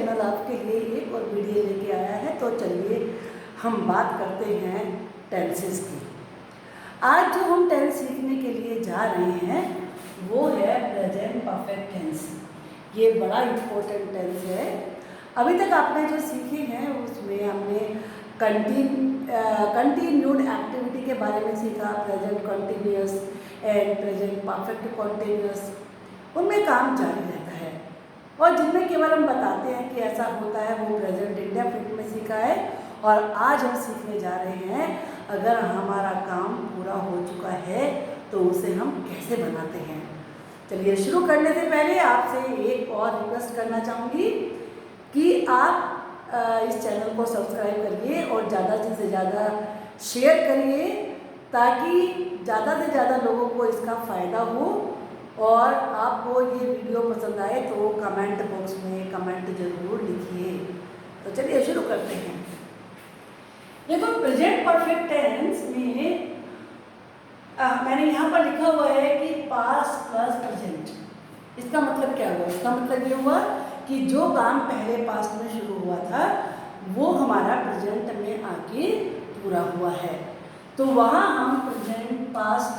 Channel आपके लिए एक और वीडियो लेके आया है। तो चलिए हम बात करते हैं टेंसेस की। आज जो हम टेंस सीखने के लिए जा रहे हैं वो है प्रेजेंट परफेक्ट टेंस। ये बड़ा इम्पोर्टेंट टेंस है। अभी तक आपने जो सीखे हैं उसमें हमने कंटिन्यूड एक्टिविटी के बारे में सीखा, present continuous and present perfect continuous. उनमें काम जारी रहता है और जिनमें केवल हम बताते हैं कि ऐसा होता है वो प्रेजेंट इंडेफिनिट में सीखा है। और आज हम सीखने जा रहे हैं अगर हमारा काम पूरा हो चुका है तो उसे हम कैसे बनाते हैं। चलिए शुरू करने से पहले आपसे एक और रिक्वेस्ट करना चाहूँगी कि आप इस चैनल को सब्सक्राइब करिए और ज़्यादा से ज़्यादा शेयर करिए ताकि ज़्यादा से ज़्यादा लोगों को इसका फ़ायदा हो। और आपको ये वीडियो पसंद आए तो कमेंट बॉक्स में कमेंट ज़रूर लिखिए। तो चलिए शुरू करते हैं। देखो प्रेजेंट परफेक्ट टेंस में मैंने यहाँ पर लिखा हुआ है कि पास्ट प्लस प्रेजेंट। इसका मतलब क्या हुआ? इसका मतलब ये हुआ कि जो काम पहले पास्ट में शुरू हुआ था वो हमारा प्रेजेंट में आके पूरा हुआ है। तो वहाँ हम प्रेजेंट पास्ट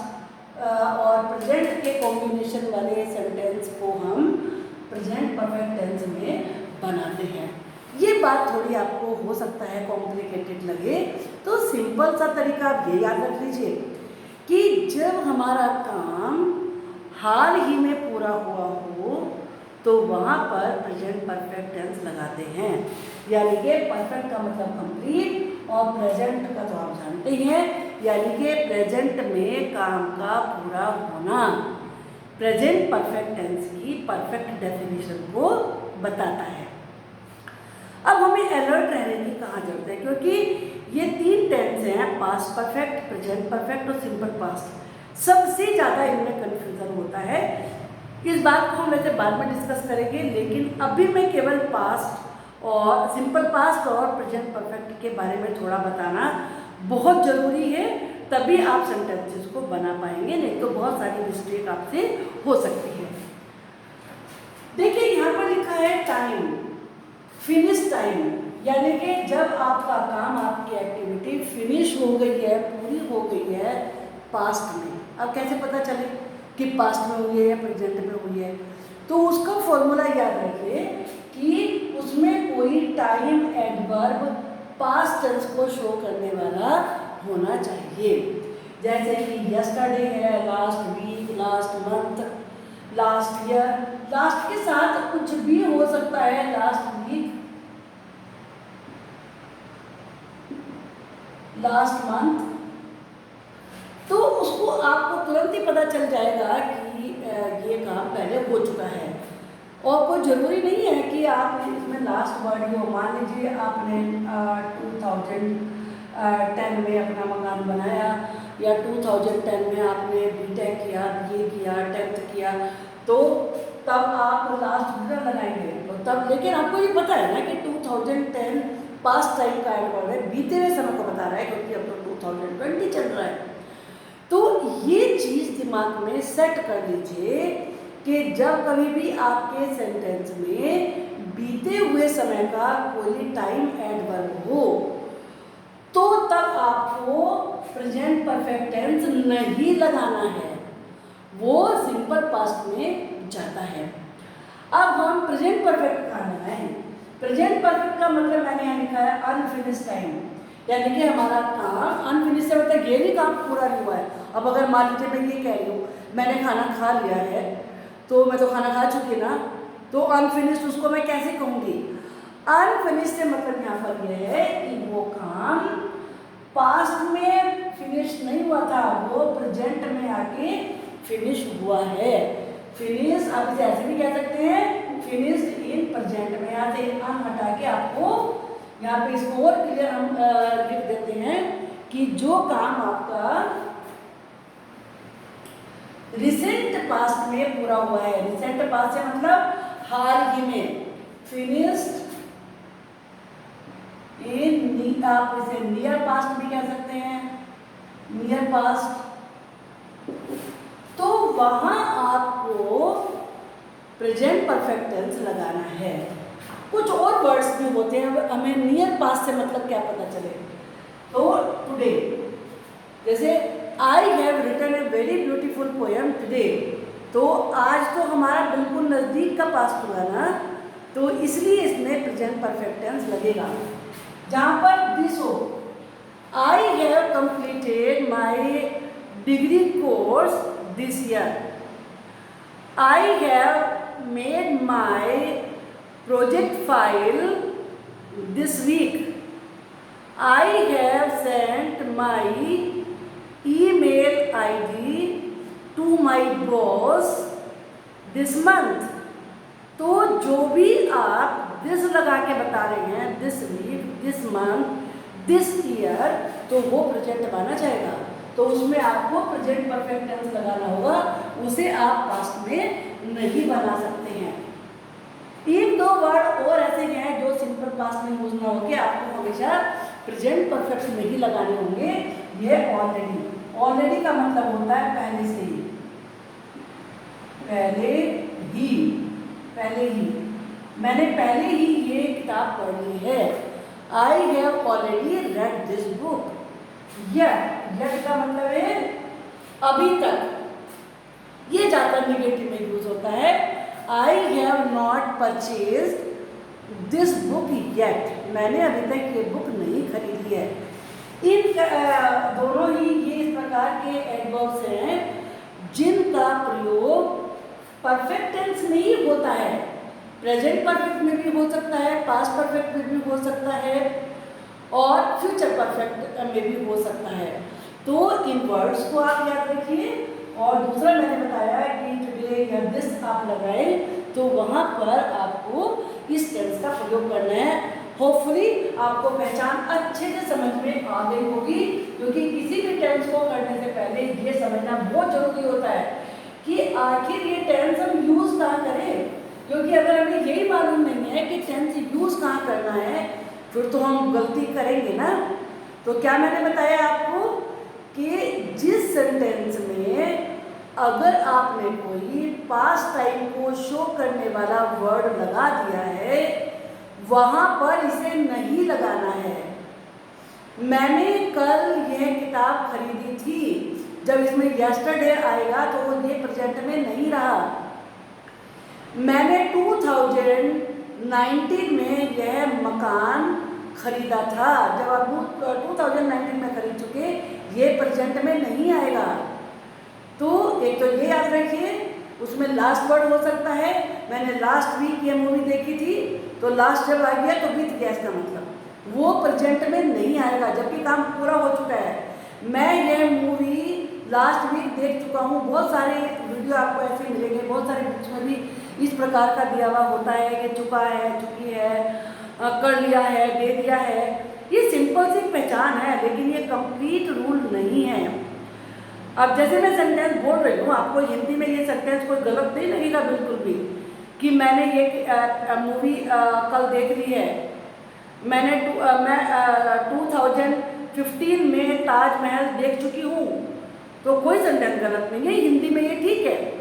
और प्रेजेंट के कॉम्बिनेशन वाले सेंटेंस को हम प्रेजेंट परफेक्ट टेंस में बनाते हैं। ये बात थोड़ी आपको हो सकता है कॉम्प्लिकेटेड लगे, तो सिंपल सा तरीका आप ये याद रख लीजिए कि जब हमारा काम हाल ही में पूरा हुआ हो तो वहाँ पर प्रेजेंट परफेक्ट टेंस लगाते हैं। यानी कि परफेक्ट का मतलब कंप्लीट और प्रेजेंट का तो आप जानते ही हैं, यानी कि प्रेजेंट में काम का पूरा होना प्रेजेंट परफेक्ट टेंस की परफेक्ट डेफिनेशन को बताता है। अब हमें अलर्ट रहने की कहाँ जरूरत है, क्योंकि ये तीन टेंस हैं, पास्ट परफेक्ट, प्रेजेंट परफेक्ट और सिंपल पास्ट। सबसे ज़्यादा इनमें कन्फ्यूज़न होता है। इस बात को हम वैसे बाद में डिस्कस करेंगे, लेकिन अभी मैं केवल पास्ट और सिंपल पास्ट और प्रेजेंट परफेक्ट के बारे में थोड़ा बताना बहुत ज़रूरी है, तभी आप सेंटेंसेस को बना पाएंगे, नहीं तो बहुत सारी मिस्टेक आपसे हो सकती है। देखिए यहाँ पर लिखा है टाइम, फिनिश टाइम, यानी कि जब आपका काम, आपकी एक्टिविटी फिनिश हो गई है, पूरी हो गई है पास्ट में। अब कैसे पता चले कि पास्ट में हुई है या प्रेजेंट में हुई है? तो उसका फॉर्मूला याद रखिए कि उसमें कोई टाइम एडवर्ब पास्ट टेंस को शो करने वाला होना चाहिए। जैसे कि यस्टरडे है, last week, last month, last year. Last के साथ कुछ भी हो सकता है, लास्ट वीक, लास्ट मंथ। तो उसको आपको तुरंत ही पता चल जाएगा कि ये काम पहले हो चुका है। और कोई ज़रूरी नहीं है कि आपने इसमें लास्ट वर्ड ही हो। मान लीजिए आपने 2010 में अपना मकान बनाया या 2010 में आपने बीटेक किया, बीए किया, 10th किया, तो तब आप लास्ट ईयर लगाएंगे। तो तब, लेकिन आपको ये पता है ना कि 2010 पास्ट टाइम का एडवर्ब है, बीते हुए समय को बता रहा है, क्योंकि अब तो 2020 चल रहा है। तो ये चीज़ दिमाग में सेट कर लीजिए कि जब कभी भी आपके सेंटेंस में बीते हुए समय का कोई टाइम एडवर्ब हो तो तब आपको प्रेजेंट परफेक्ट टेंस नहीं लगाना है, वो सिंपल पास्ट में जाता है। अब हम प्रेजेंट परफेक्ट कहाँ लगाएं? प्रेजेंट परफेक्ट का मतलब मैंने यहाँ लिखा है अनफिनिश टाइम, यानी कि हमारा काम अनफिनिश से मतलब ये भी काम पूरा नहीं हुआ है। अब अगर मान लीजिए मैं ये कह रही हूँ मैंने खाना खा लिया है, तो मैं तो खाना खा चुकी ना, तो अनफिनिश्ड उसको मैं कैसे कहूँगी? अनफिनिश से मतलब यहाँ पर यह है कि वो काम पास्ट में फिनिश नहीं हुआ था, वो प्रेजेंट में आके फिनिश हुआ है। फिनिश आप इसे ऐसे भी कह सकते हैं, फिनिश्ड इन प्रेजेंट में। यहाँ से अन हटा के आपको यहाँ पे इसको और क्लियर हम लिख देते हैं कि जो काम आपका रिसेंट पास्ट में पूरा हुआ है, रिसेंट पास्ट से मतलब हाल ही में, फिनिश्ड इन, आप इसे नियर पास्ट भी कह सकते हैं, नियर पास्ट। तो वहां आपको प्रेजेंट परफेक्ट टेंस लगाना है। कुछ और वर्ड्स में होते हैं, हमें नियर पास्ट से मतलब क्या पता चले। तो टुडे, जैसे I have written a very beautiful poem today, तो आज तो हमारा बिल्कुल नज़दीक का पास्ट हुआ ना, तो इसलिए इसमें प्रेजेंट परफेक्ट टेंस लगेगा। जहाँ पर दिस हो, I have completed my degree course this year, I have made my project file this week, I have sent my email ID to my boss this month. तो जो भी आप this लगा के बता रहे हैं, this week, this month, this year, तो वो प्रेजेंट माना जाएगा। तो उसमें आपको प्रेजेंट परफेक्ट टेंस लगाना होगा, उसे आप पास्ट में नहीं बना सकते हैं। एक दो वर्ड और ऐसे हैं जो सिंपल पास्ट में यूज ना होके आपको हमेशा प्रेजेंट परफेक्ट में ही लगाने होंगे। ये ऑलरेडी, ऑलरेडी का मतलब होता है पहले से ही, पहले ही, पहले ही, मैंने पहले ही ये किताब पढ़ ली है। I have already read this book. यह का मतलब है अभी तक, ये ज़्यादा निगेटिव में यूज होता है। I have not purchased this book yet, मैंने अभी तक ये बुक नहीं खरीदी है। इन दोनों ही ये इस प्रकार के एडवर्ब्स हैं जिनका प्रयोग परफेक्ट टेंस में ही होता है। प्रेजेंट परफेक्ट में भी हो सकता है, पास्ट परफेक्ट में भी हो सकता है, और फ्यूचर परफेक्ट में भी हो सकता है। तो इन वर्ड्स को आप याद रखिए। और दूसरा मैंने बताया कि टुडे या दिस आप लगाए तो वहाँ पर आपको इस टेंस का प्रयोग करना है। होपफुली आपको पहचान अच्छे से समझ में आ गई होगी, क्योंकि किसी भी टेंस को करने से पहले ये समझना बहुत जरूरी होता है कि आखिर ये टेंस हम यूज़ कहाँ करें। क्योंकि अगर हमें यही मालूम नहीं है कि टेंस यूज़ कहाँ करना है, फिर तो हम गलती करेंगे ना। तो क्या मैंने बताया आपको कि जिस सेंटेंस में अगर आपने कोई पास्ट टाइम को शो करने वाला वर्ड लगा दिया है, वहाँ पर इसे नहीं लगाना है। मैंने कल यह किताब खरीदी थी, जब इसमें यस्टरडे आएगा तो वो ये प्रेजेंट में नहीं रहा। मैंने 2019 में यह मकान खरीदा था, जब आप 2019 में खरीद चुके, ये प्रेजेंट में नहीं आएगा। तो एक तो ये याद रखिए, उसमें लास्ट वर्ड हो सकता है। मैंने लास्ट वीक ये मूवी देखी थी, तो लास्ट जब आ गया तो बीत गया, इसका मतलब वो प्रेजेंट में नहीं आएगा, जबकि काम पूरा हो चुका है। मैं यह मूवी लास्ट वीक देख चुका हूँ। बहुत सारे वीडियो आपको ऐसे मिलेंगे, बहुत सारे बुक्स में भी इस प्रकार का दिया हुआ होता है कि चुका है, चुकी है, कर लिया है, दे दिया है। ये सिंपल सी पहचान है, लेकिन ये कंप्लीट रूल नहीं है। अब जैसे मैं सेंटेंस बोल रही हूँ, आपको हिंदी में ये सेंटेंस कोई गलत नहीं लगेगा बिल्कुल भी, कि मैंने ये मूवी कल देख ली है। मैं 2015 में ताजमहल देख चुकी हूँ, तो कोई सेंटेंस गलत नहीं है, हिंदी में ये ठीक है।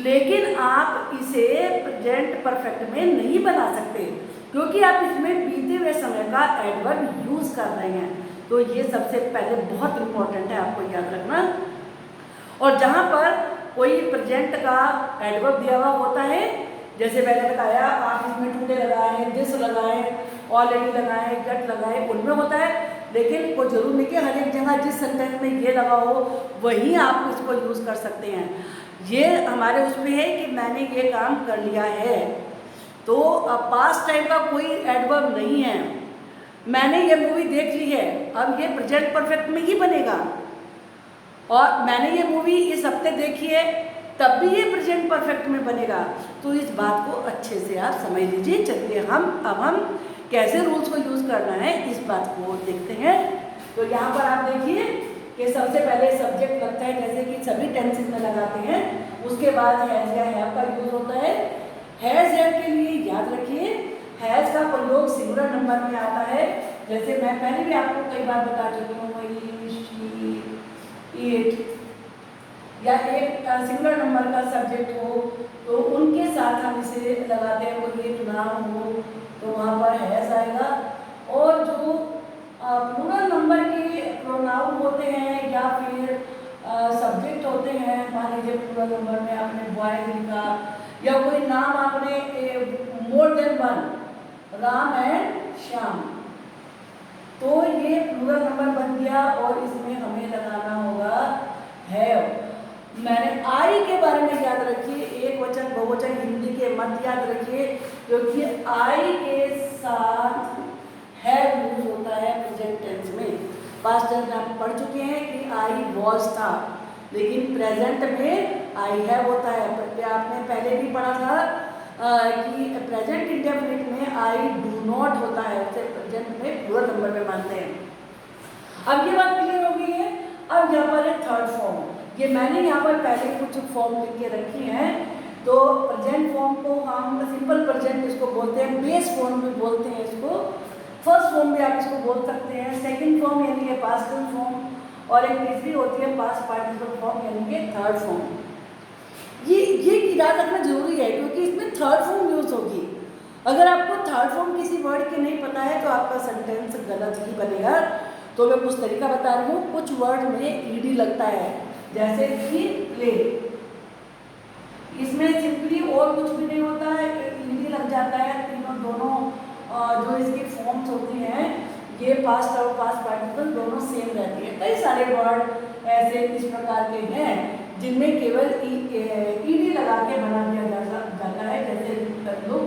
लेकिन आप इसे प्रेजेंट परफेक्ट में नहीं बना सकते, क्योंकि आप इसमें बीते हुए समय का एडवर्ब यूज़ कर रहे हैं। तो ये सबसे पहले बहुत इम्पोर्टेंट है, आपको याद रखना। और जहाँ पर कोई प्रेजेंट का एडवर्ब दिया हुआ होता है, जैसे मैंने बताया, आप इसमें टुडे लगाएं, दिस लगाएं, ऑलरेडी लगाएं, गेट लगाएं, उनमें होता है। लेकिन कोई जरूर नहीं कि हर एक जगह जिस सेंटेंस में ये लगा हो वहीं आप इसको यूज़ कर सकते हैं। ये हमारे उसमें है कि मैंने ये काम कर लिया है, तो पास्ट टाइम का कोई एडवर्ब नहीं है। मैंने ये मूवी देख ली है, अब ये प्रेजेंट परफेक्ट में ही बनेगा। और मैंने ये मूवी इस हफ्ते देखी है, तब भी ये प्रेजेंट परफेक्ट में बनेगा। तो इस बात को अच्छे से आप समझ लीजिए। चलिए अब हम कैसे रूल्स को यूज़ करना है इस बात को देखते हैं। तो यहाँ पर आप देखिए कि सबसे पहले सब्जेक्ट लगता है, जैसे कि सभी टेंसेस में लगाते हैं। उसके बाद हैज़ या हैव का यूज होता है। हैज़ हैव के लिए याद रखिए, हैज़ का प्रयोग सिंगुलर नंबर में आता है। जैसे मैं पहले भी आपको कई बार बता चुकी हूँ, इट, या एक सिंगुलर नंबर का सब्जेक्ट हो तो उनके साथ हम इसे लगाते हैं। कोई एक नाम हो तो वहाँ पर जाएगा। और जो प्लूरल नंबर के प्रोनाउन होते हैं या फिर सब्जेक्ट होते हैं, मान लीजिए प्लूरल नंबर में आपने बॉय लिखा या कोई नाम आपने more than one, Ram and Shyam, तो ये प्लूरल नंबर बन गया और इसमें हमें लगाना होगा हैव। मैंने आई के बारे में याद रखिए, एक वचन बहुवचन हिंदी के मत याद रखिए, क्योंकि आई के साथ हैव यूज होता है प्रेजेंट टेंस में। पास्ट टेंस में आप पढ़ चुके हैं कि आई वॉज था, लेकिन प्रेजेंट में आई हैव होता है। आपने पहले भी पढ़ा था कि प्रेजेंट इंडेफिनिट में आई डू नॉट होता है, उसे प्रेजेंट में प्लूरल नंबर में मानते हैं। अब ये बात क्लियर हो गई है। अब यहाँ पर है थर्ड फॉर्म। ये मैंने यहाँ पर पहले कुछ फॉर्म लिख के रखी हैं। तो प्रेजेंट फॉर्म को हम सिंपल प्रेजेंट इसको बोलते हैं, बेस फॉर्म भी बोलते हैं इसको, फर्स्ट फॉर्म भी आप इसको बोल सकते हैं, सेकंड फॉर्म यानी कि पास्ट टेंस फॉर्म, और एक तीसरी होती है पास्ट पार्टिसिपल फॉर्म यानी कि थर्ड फॉर्म। ये याद रखना जरूरी है क्योंकि इसमें थर्ड फॉर्म यूज होगी। अगर आपको थर्ड फॉर्म किसी वर्ड के नहीं पता है तो आपका सेंटेंस गलत ही बनेगा। तो मैं कुछ तरीका बता रही हूँ। कुछ वर्ड में ईडी लगता है, जैसे कि प्ले, इसमें सिंपली और कुछ भी नहीं होता है, ईडी लग जाता है। तीनों दोनों जो इसकी फॉर्म्स होती हैं, ये पास्ट और पास्ट पार्टिसिपल दोनों सेम रहती है। कई सारे वर्ड ऐसे इस प्रकार के हैं जिनमें केवल ईडी लगा के बना दिया जाता है, जैसे लुक,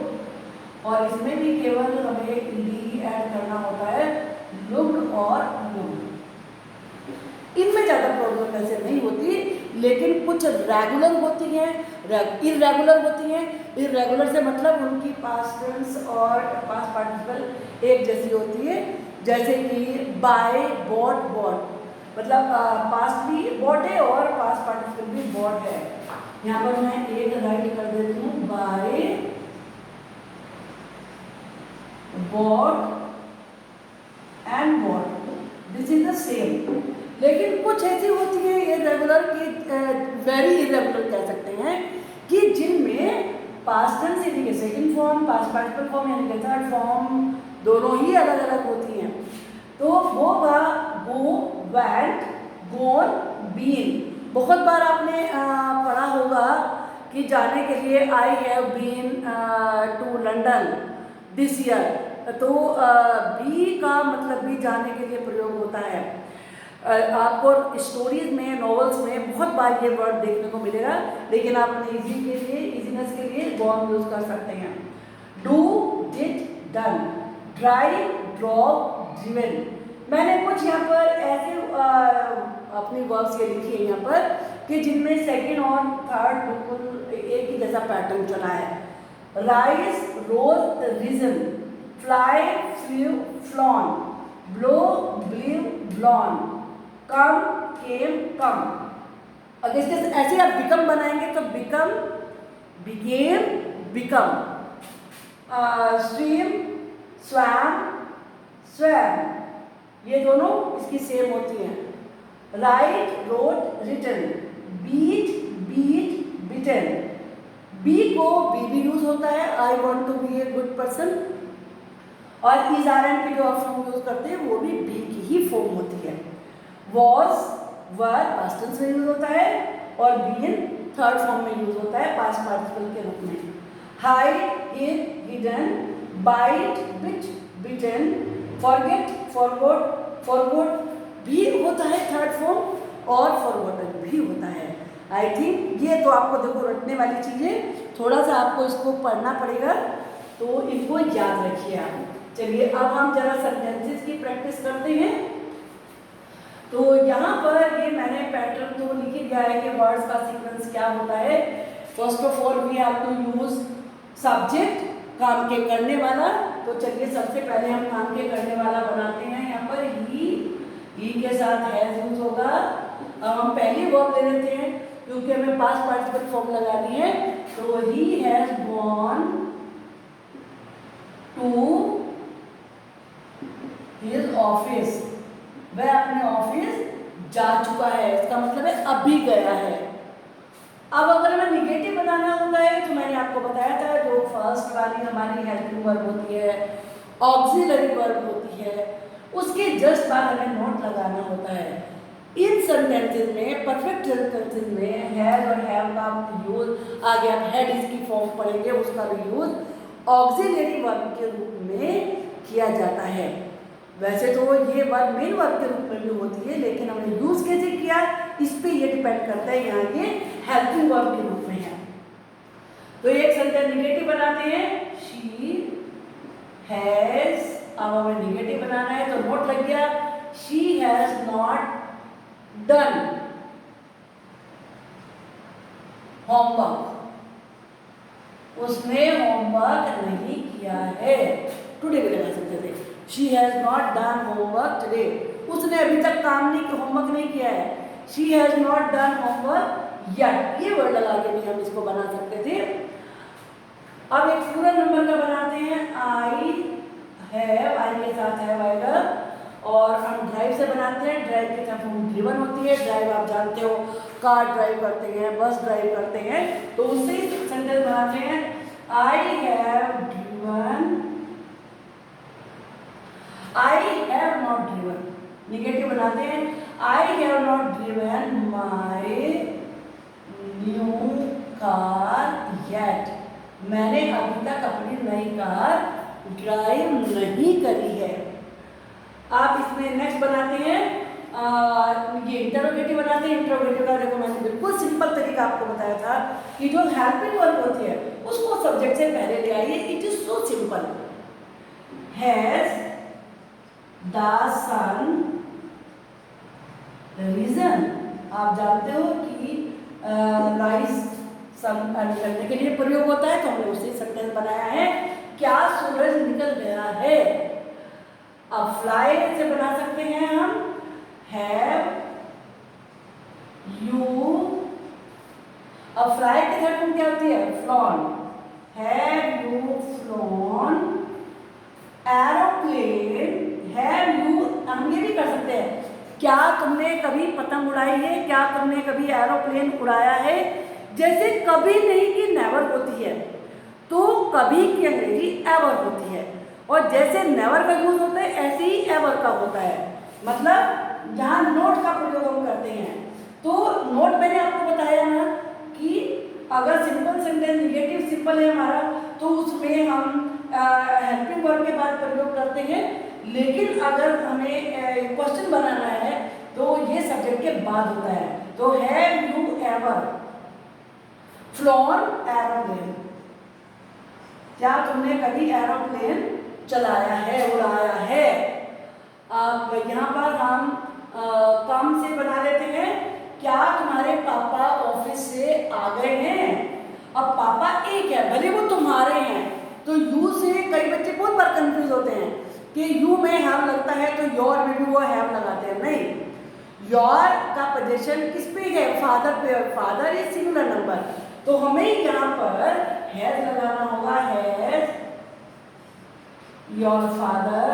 और इसमें भी केवल हमें ईडी ऐड करना होता है, लुक और लुक। इनमें ज़्यादा प्रॉब्लम वैसे नहीं होती, लेकिन कुछ रेगुलर होती हैं, इरेगुलर होती हैं। इरेगुलर से मतलब उनकी पास्ट टेंस और पास्ट पार्टिसिपल एक जैसी होती है, जैसे कि बाय, बॉट, बॉट, मतलब पास्ट भी बॉट है और पास्ट पार्टिसिपल भी बॉट है। यहाँ पर मैं एक राइट कर देती हूँ, buy, bought and bought, this is the same. लेकिन कुछ ऐसी होती है इरेगुलर की, वेरी इरेगुलर कह सकते हैं, कि जिनमें पास्ट टेंस यानी कि second form, past participle form यानी कि थर्ड फॉर्म दोनों ही अलग अलग होती हैं। तो होगा गो, वेंट, गोन, बीन। बहुत बार आपने पढ़ा होगा कि जाने के लिए I have been to London this year, तो बी का मतलब भी जाने के लिए प्रयोग होता है। आपको स्टोरीज में, नॉवेल्स में बहुत बार ये वर्ड देखने को मिलेगा, लेकिन आप इजीनेस के लिए गॉन यूज कर सकते हैं। Do, did, done, drive, drop, driven. मैंने कुछ यहाँ पर ऐसे अपनी वर्ड्स ये लिखी है यहाँ पर कि जिनमें सेकंड और थर्ड बिल्कुल एक ही जैसा पैटर्न चला है। Rise, rose, risen, fly, flew, flown, blow, blew, blown, come, came, come. अगर इसके ऐसे आप बिकम बनाएंगे तो become, became, become, swim, swam, swam, ये दोनों इसकी सेम होती हैं। Write, wrote, written, beat, beat, beaten. Be को बी भी यूज होता है, I want to be a good person, और इज आर एंड की जो आप फॉर्म यूज करते हैं वो भी बी की ही फॉर्म होती है। वॉज, वर पास्ट टेंस में यूज होता है, और बीन थर्ड फॉर्म में यूज होता है पास्ट पार्टिसिपल के रूप में। Hide, hid, hidden, bite, bit, bitten, forget, forgot, forgot भी होता है थर्ड फॉर्म, और फॉरगॉटन भी होता है। आई थिंक ये तो आपको देखो रटने वाली चीजें, थोड़ा सा आपको इसको पढ़ना पड़ेगा, तो इनको याद रखिए आप। चलिए अब हम जरा सेंटेंसेस की प्रैक्टिस करते हैं। तो यहाँ पर ये मैंने पैटर्न तो लिख ही दिया है कि वर्ड्स का सीक्वेंस क्या होता है। First of all we have to use subject, काम के करने वाला। तो चलिए सबसे पहले हम काम के करने वाला बनाते हैं। यहाँ पर ही के साथ हैज यूज होगा। अब हम पहली वर्ब ले लेते हैं क्योंकि हमें पास्ट पार्टिसिपल फॉर्म लगानी है। तो he has gone to his office, वह अपने ऑफिस जा चुका है, इसका मतलब है अभी गया है। अब अगर हमें निगेटिव बनाना होता है तो मैंने आपको बताया था जो फर्स्ट वाली हमारी हेल्पिंग वर्ब होती है ऑक्सिलरी वर्ब होती है, उसके जस्ट बाद हमें नोट लगाना होता है। इन सेंटेंसेस में, परफेक्ट सेंटेंसेस में हैज और हैव का यूज आगे आप हैड इसकी फॉर्म पढ़ेंगे, उसका भी यूज ऑक्सिलरी वर्ब के रूप में किया जाता है। वैसे तो ये वर्ब मेन वर्ब के रूप में भी होती है, लेकिन हमने यूज कैसे किया इस पे ये डिपेंड करता है। यहाँ ये हेल्पिंग वर्ब के रूप में है। तो एक सेंटेंस निगेटिव बनाते हैं, शी हैज, अब हमें निगेटिव बनाना है तो नोट लग गया, she has not done homework, उसने होमवर्क नहीं किया है। टुडे भी लगा सकते थे, she has not done homework today, उसने अभी तक काम नहीं, होमवर्क नहीं किया है। She has not done homework yet, ये वर्ड लगा के भी हम इसको बना सकते थे। अब एक पूरा नंबर का बनाते हैं, आई हैव, आई के साथ हैव आएगा, और हम ड्राइव से बनाते हैं, ड्राइव की तरफ हम ड्रिवन होती है। ड्राइव आप जानते हो, कार ड्राइव करते हैं, बस ड्राइव करते हैं, तो उससे सेंटेंस बनाते हैं, I have driven, I have not driven. Negative बनाते हैं, I have not driven my new car yet, मैंने अभी तक अपनी नई कार ड्राइव नहीं करी है। आप इसमें नेक्स्ट बनाते हैं, ये इंटरोगेटिव बनाते हैं। इंटरोगेटिव का देखो मैंने बिल्कुल सिंपल तरीका आपको बताया था कि जो हेल्पिंग वर्ब होती है उसको सब्जेक्ट से पहले ले आइए। It is so simple, has the sun risen, आप जानते हो कि राइस सन करने के लिए प्रयोग होता है, तो हमने उसी सेंटेंस बनाया है, क्या सूरज निकल गया है। अब फ्लाई से बना सकते हैं हम, हैव यू, अब फ्लाई के थर्ड फॉर्म क्या होती है, flown, have you flown aeroplane, have you, हम ये भी कर सकते हैं, क्या तुमने कभी पतंग उड़ाई है, क्या तुमने कभी एरोप्लेन उड़ाया है। जैसे कभी नहीं की नेवर होती है, तो कभी की अंग्रेजी एवर होती है, और जैसे नेवर का यूज होता है ऐसे ही एवर का होता है। मतलब जहाँ नोट का प्रयोग हम करते हैं, तो नोट मैंने आपको बताया ना कि अगर सिंपल सेंटेंस निगेटिव सिंपल है हमारा, तो उसमें हम हेल्पिंग वर्ब के बाद प्रयोग करते हैं, लेकिन अगर हमें क्वेश्चन बनाना है तो ये सब्जेक्ट के बाद होता है। तो have you ever flown aeroplane, क्या तुमने कभी एरोप्लेन चलाया है, उड़ाया है। अब यहाँ पर हम काम से बना लेते हैं, क्या तुम्हारे पापा ऑफिस से आ गए हैं। अब पापा एक है, भले वो तुम्हारे हैं, तो यू से कई बच्चे बहुत बार कंफ्यूज होते हैं कि यू में हैव लगता है तो योर में भी वो हैव लगाते हैं। नहीं, योर का पोजीशन किस पे है, फादर पे, फादर इज सिंगुलर नंबर, तो हमें यहाँ पर हैज लगाना होगा, has your father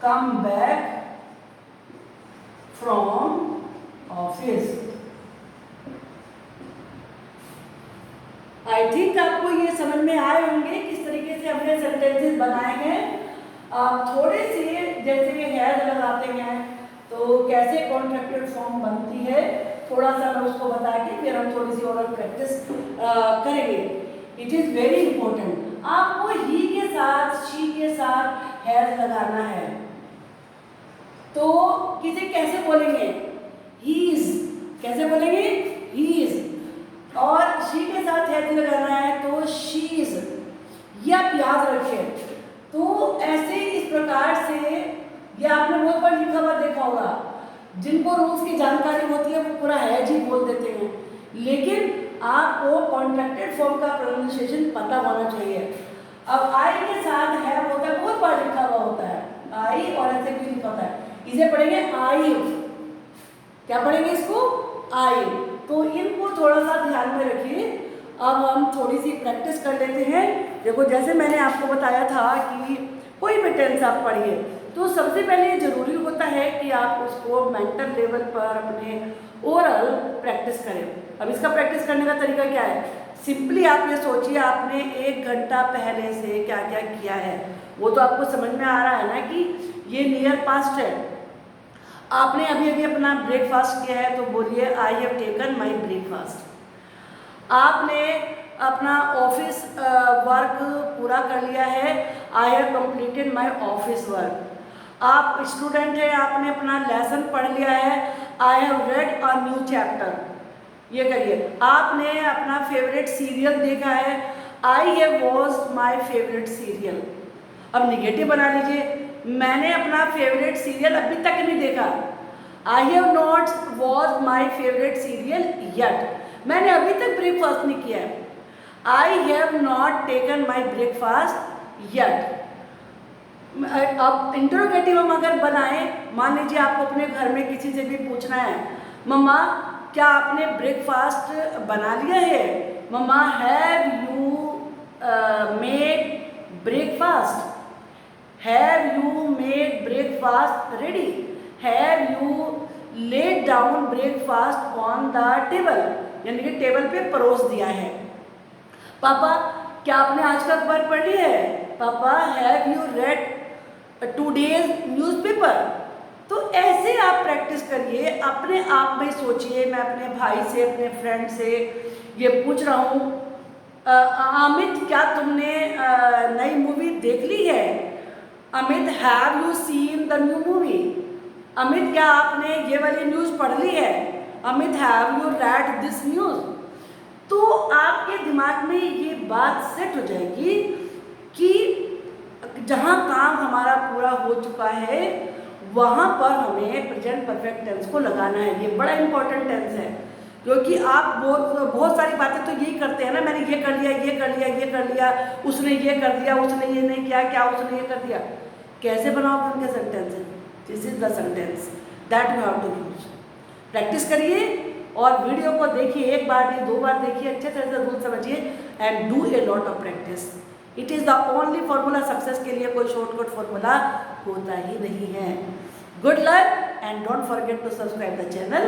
come back from office. I think आपको ये समझ में आए होंगे किस तरीके से हमने सेंटेंसेस बनाए हैं। थोड़े से जैसे हैज लगाते हैं तो कैसे कॉन्ट्रैक्टेड फॉर्म बनती है, थोड़ा सा मैं उसको बता के फिर हम थोड़ी सी और प्रैक्टिस करेंगे। इट इज़ वेरी इंपॉर्टेंट, आपको ही के साथ, शी के साथ हैज लगाना है। तो किसे कैसे बोलेंगे, ही इज, कैसे बोलेंगे, ही इज, और शी के साथ हैज लगाना है तो शी इज, ये आप याद रखें। तो ऐसे इस प्रकार से, ये आपने बहुत बार लिखा हुआ देखा होगा, जिनको रूल्स की जानकारी होती है वो पूरा हैज ही बोल देते हैं, लेकिन आपको कॉन्ट्रैक्टेड फॉर्म का प्रोनाउंसिएशन पता होना चाहिए। अब आई के साथ हैव होता है, बहुत बार लिखा हुआ होता है आई, और ऐसे भी लिखा होता है, इसे पढ़ेंगे आई, क्या पढ़ेंगे इसको, आई। तो इनको थोड़ा सा ध्यान में रखिए। अब हम थोड़ी सी प्रैक्टिस कर लेते हैं। देखो जैसे मैंने आपको बताया था कि कोई भी टेंस आप पढ़िए तो सबसे पहले जरूरी होता है कि आप उसको मेंटल लेवल पर अपने ओरल प्रैक्टिस करें। अब इसका प्रैक्टिस करने का तरीका क्या है, सिंपली आप ये सोचिए आपने 1 घंटा पहले से क्या क्या किया है, वो तो आपको समझ में आ रहा है ना कि ये नियर पास्ट है। आपने अभी अभी अपना ब्रेकफास्ट किया है तो बोलिए I have taken my breakfast. आपने अपना ऑफिस वर्क पूरा कर लिया है, आई have completed my office work. आप स्टूडेंट हैं, आपने अपना लेसन पढ़ लिया है, I have read a new chapter. ये करिए। आपने अपना फेवरेट सीरियल देखा है, I have watched my favourite serial. अब निगेटिव बना लीजिए, मैंने अपना फेवरेट सीरियल अभी तक नहीं देखा, I have not watched my favourite serial yet. मैंने अभी तक ब्रेकफास्ट नहीं किया है, I have not taken my breakfast yet. अब इंटरोगेटिव हम अगर बनाएं, मान लीजिए आपको अपने घर में किसी से भी पूछना है, मम्मा क्या आपने ब्रेकफास्ट बना लिया है, mamma have you made breakfast, have you made breakfast ready, have you laid down breakfast on the table, यानी कि टेबल पे परोस दिया है। पापा क्या आपने आज का अखबार पढ़ लिया है, पापा have you read today's newspaper. तो ऐसे आप प्रैक्टिस करिए, अपने आप में सोचिए। मैं अपने भाई से, अपने फ्रेंड से ये पूछ रहा हूँ, अमित क्या तुमने नई मूवी देख ली है, Amit have you seen the new movie, Amit क्या आपने ये वाली न्यूज़ पढ़ ली है, Amit have you read this news. तो आपके दिमाग में ये बात सेट हो जाएगी कि जहाँ काम हमारा पूरा हो चुका है वहाँ पर हमें प्रेजेंट परफेक्ट टेंस को लगाना है। ये बड़ा इंपॉर्टेंट टेंस है, क्योंकि आप बहुत सारी बातें तो यही करते हैं ना, मैंने ये कर लिया, ये कर लिया, ये कर लिया, उसने ये कर दिया, उसने ये नहीं किया, क्या उसने ये कर दिया। कैसे बनाओगे उनके sentences? This is the sentence that you have to use. Practice करिए और वीडियो को देखिए, 1 बार नहीं 2 बार देखिए, अच्छे तरह से रूल समझिए and do a lot of practice. It is the only formula. Success के लिए कोई शॉर्टकट फॉर्मूला होता ही नहीं है। Good luck and don't forget to subscribe the channel.